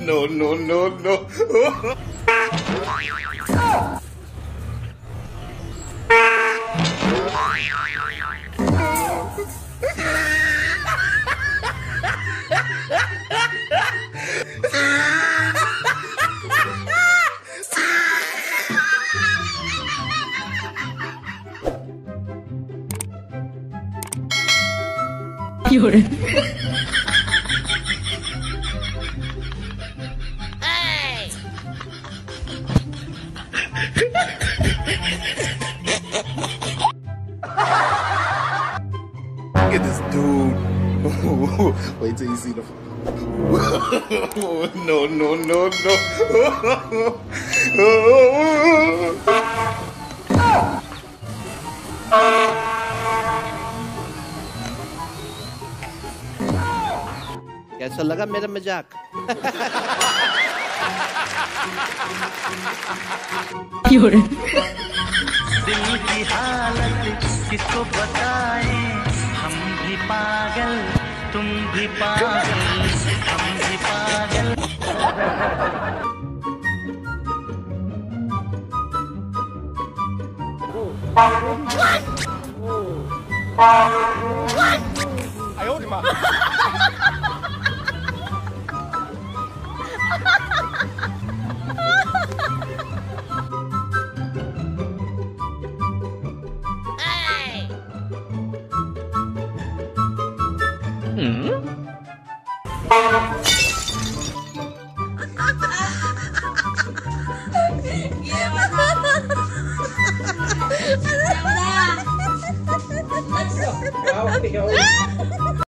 No, no, no, no. Lloren. Look at this dude. Wait till you see the. No, no, no, no. कैसा लगा मेरा मजाक? Lloren. दिल की हालत किसको बताए, हम भी पागल तुम भी पागल हम भी पागल। Let's go.